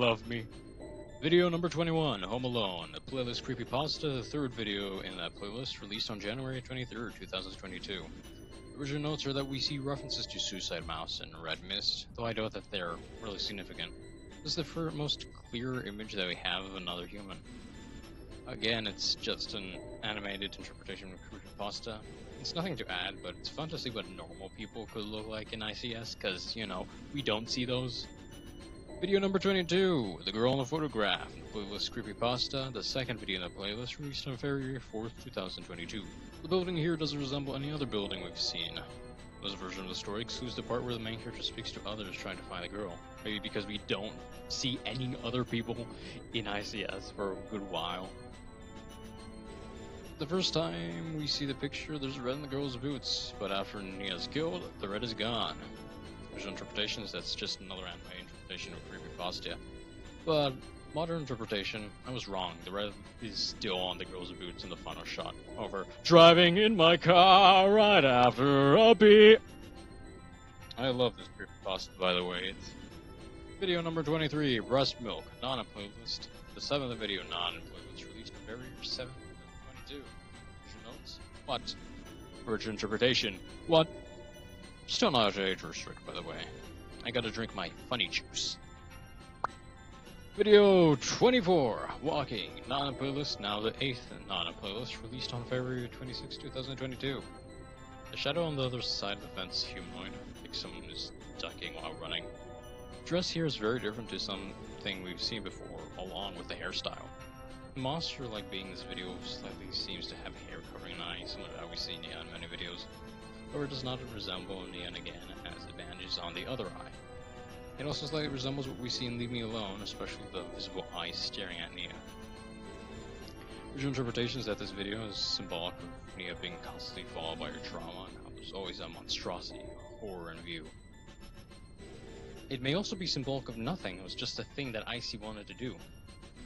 love me. Video number 21, Home Alone, a playlist creepypasta, the third video in that playlist, released on January 23rd, 2022. The original notes are that we see references to Suicide Mouse and Red Mist, though I doubt that they're really significant. This is the most clear image that we have of another human. Again, it's just an animated interpretation of creepypasta. It's nothing to add, but it's fun to see what normal people could look like in ICS, because, you know, we don't see those. Video number 22, The Girl in the Photograph, playlist creepypasta, the second video in the playlist, released on February 4th, 2022. The building here doesn't resemble any other building we've seen. This version of the story excludes the part where the main character speaks to others trying to find the girl. Maybe because we don't see any other people in ICS for a good while. The first time we see the picture, there's red in the girl's boots, but after Nia's killed, the red is gone. There's interpretations that's just another anime interpretation of creepypasta. But modern interpretation, I was wrong. The red is still on the girl's boots in the final shot. Over driving in my car right after a beat. I love this creepypasta, by the way. It's video number 23, Breast Milk, not a playlist. The seventh video, not in playlist, released on February 7th, 2022. Original notes? What? Original interpretation? What? Still not age restrict, by the way. I gotta drink my funny juice. Video 24, Walking, not on playlist, now the 8th not on playlist, released on February 26, 2022. The shadow on the other side of the fence is humanoid, like someone is ducking while running. The dress here is very different to something we've seen before, along with the hairstyle. The monster, like being in this video, slightly seems to have hair covering an eye, similar to how we see Nia in many videos. However, it does not resemble Nia again, it has the bandages on the other eye. It also slightly resembles what we see in Leave Me Alone, especially the visible eyes staring at Nia. Original interpretation is that this video is symbolic of Nia being constantly followed by her trauma, and how there's always a monstrosity or horror in view. It may also be symbolic of nothing, it was just a thing that IC wanted to do.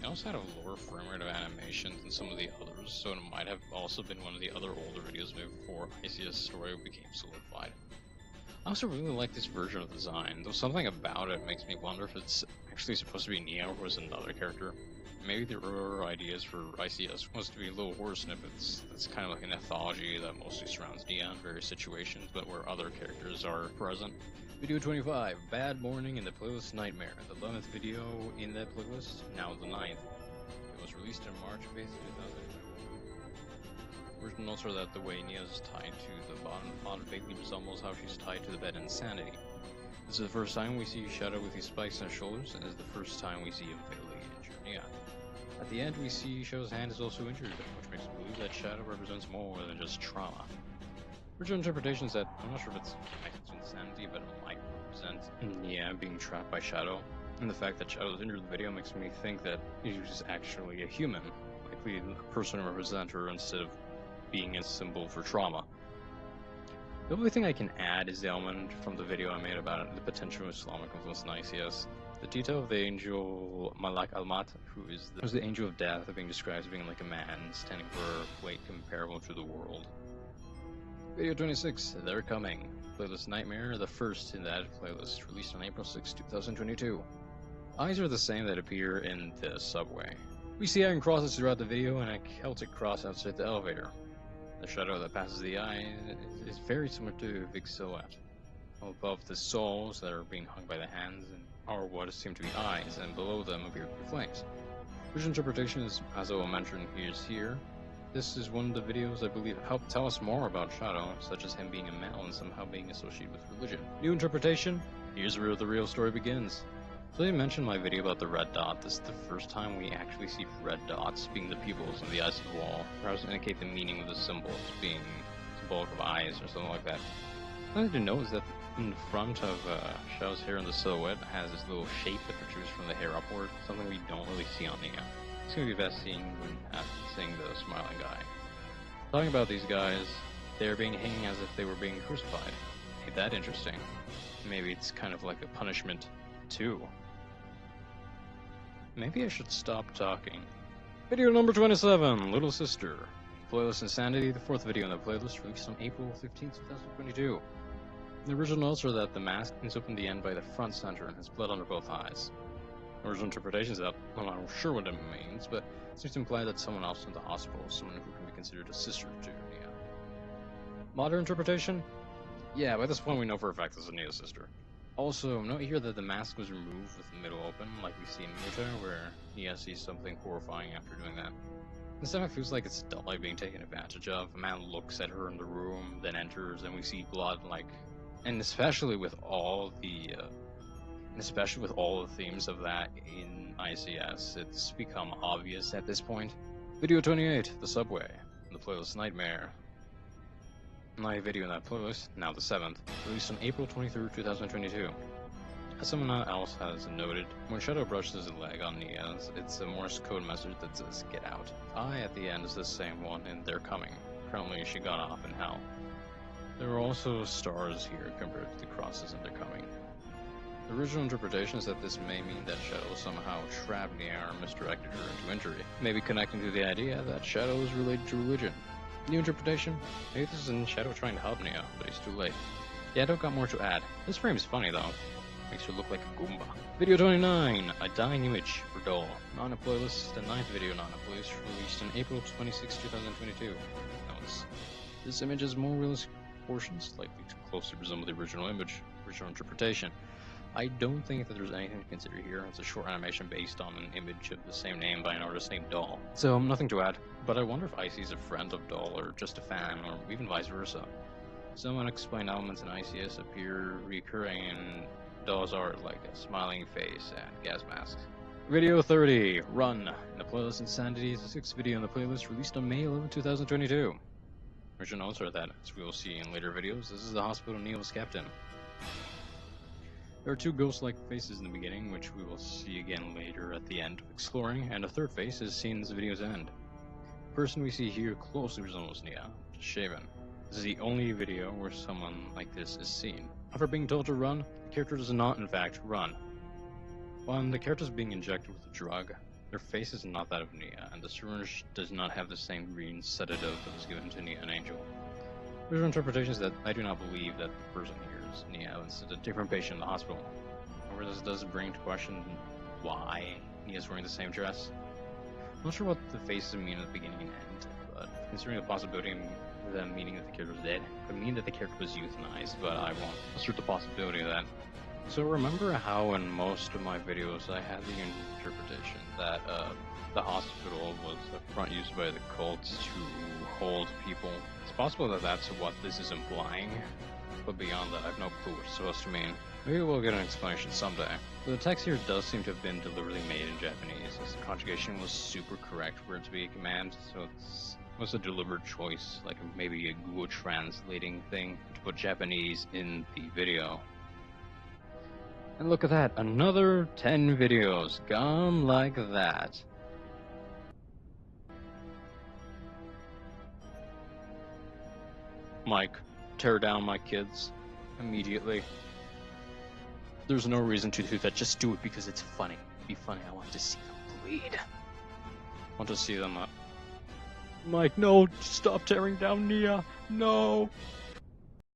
It also had a lower frame rate of animation than some of the others, so it might have also been one of the other older videos made before ICS story became solidified. I also really like this version of the design, though something about it makes me wonder if it's actually supposed to be Nia or was another character. Maybe the earlier ideas for ICS was to be little horror snippets. That's kind of like an anthology that mostly surrounds Nia in various situations, but where other characters are present. Video 25, Bad Morning in the playlist Nightmare, the 11th video in that playlist, now the 9th. It was released on March 5th, 2021. Original notes are that the way Nia is tied to the bottom pod vaguely resembles how she's tied to the bed in Insanity. This is the first time we see Shadow with these spikes on his shoulders, and is the first time we see him fatally injure Nia. At the end, we see Shadow's hand is also injured, which makes us believe that Shadow represents more than just trauma. Original interpretation is that, I'm not sure if it's connected to Insanity, but it might represent Nia being trapped by Shadow. And the fact that Shadow's injured in the video makes me think that he's actually a human, likely a person to represent her instead of being a symbol for trauma. The only thing I can add is the element from the video I made about the potential Islamic influence in ICS. The detail of the angel Malak Al-Mat, who is the angel of death, being described as being like a man standing for a weight comparable to the world. Video 26, They're Coming, playlist Nightmare, the first in that playlist, released on April 6, 2022. Eyes are the same that appear in the subway. We see iron crosses throughout the video and a Celtic cross outside the elevator. The shadow that passes the eye is very similar to Vic's silhouette. Above the souls that are being hung by the hands are what seem to be eyes, and below them appear to be flames. Original interpretation is, as I will mention here. This is one of the videos I believe help tell us more about Shadow, such as him being a male and somehow being associated with religion. New interpretation? Here's where the real story begins. So I mentioned my video about the red dot. This is the first time we actually see red dots being the pupils on the eyes of the wall, perhaps to indicate the meaning of the symbols being symbolic of eyes or something like that. Something to note is that in the front of Shadow's hair in the silhouette has this little shape that protrudes from the hair upward, something we don't really see on Nia. It's going to be best seen when seeing the smiling guy. Talking about these guys, they're being hanging as if they were being crucified. Ain't that interesting? Maybe it's kind of like a punishment, too. Maybe I should stop talking. Video number 27, Little Sister. Playlist Insanity, the fourth video in the playlist, released on April 15, 2022. The original notes are that the mask is opened at the end by the front center and has blood under both eyes. Original interpretations of that, I'm not sure what it means, but it seems to imply that someone else in the hospital is someone who can be considered a sister to Nia. Modern interpretation? Yeah, by this point we know for a fact this is Nia's sister. Also, note here that the mask was removed with the middle open, like we see in Muta, where Nia sees something horrifying after doing that. This time it feels like it's Dolly being taken advantage of. A man looks at her in the room, then enters, and we see blood, and especially with all the themes of that in ICS, it's become obvious at this point. Video 28, The Subway, the playlist Nightmare. My video in that playlist, now the 7th, released on April 23rd, 2022. As someone else has noted, when Shadow brushes his leg on Nia's, it's a Morse code message that says, "Get out." I at the end is the same one in They're Coming. Currently, she got off in hell. There are also stars here compared to the crosses in They're Coming. The original interpretation is that this may mean that Shadow somehow trapped Nia or misdirected her into injury, maybe connecting to the idea that Shadow is related to religion. New interpretation? Maybe this is in Shadow trying to help Nia, but he's too late. Yeah, I don't got more to add. This frame is funny though. Makes her look like a Goomba. Video 29, A Dying Image for Doll. Not in a playlist, the 9th video not in a playlist, released on April 26, 2022. Notes. This image has more realistic proportions, likely to closely resemble the original image. Original interpretation. I don't think that there's anything to consider here. It's a short animation based on an image of the same name by an artist named Doll. So, nothing to add. But I wonder if Icy is a friend of Doll or just a fan, or even vice versa. Some unexplained elements in ICS appear recurring in Doll's art, like a smiling face and gas masks. Video 30, Run. In the playlist Insanity is the 6th video in the playlist, released on May 11, 2022. Original notes are that, as we will see in later videos, this is the hospital Nia was kept in. There are 2 ghost-like faces in the beginning, which we will see again later at the end of exploring, and a 3rd face is seen in this video's end. The person we see here closely resembles Nia, just shaven. This is the only video where someone like this is seen. After being told to run, the character does not in fact run. When the character is being injected with a drug, their face is not that of Nia, and the syringe does not have the same green sedative that was given to Nia and Angel. Original interpretation is that I do not believe that the person here is Nia, instead a different patient in the hospital. However, this does bring to question why Nia is wearing the same dress. I'm not sure what the faces mean at the beginning and end, but considering the possibility of them meaning that the character was dead, could mean that the character was euthanized, but I won't assert the possibility of that. So remember how in most of my videos I had the interpretation that the hospital was the front used by the cults to hold people. It's possible that that's what this is implying, but beyond that I have no clue what it's supposed to mean. Maybe we'll get an explanation someday. But the text here does seem to have been deliberately made in Japanese, as the conjugation was super correct for it to be a command, so it was a deliberate choice, like maybe a Google translating thing, to put Japanese in the video. And look at that, another 10 videos gone like that. Mike, tear down my kids immediately. There's no reason to do that, just do it because it's funny. Be funny, I want to see them bleed. I want to see them Mike, no, stop tearing down Nia, no!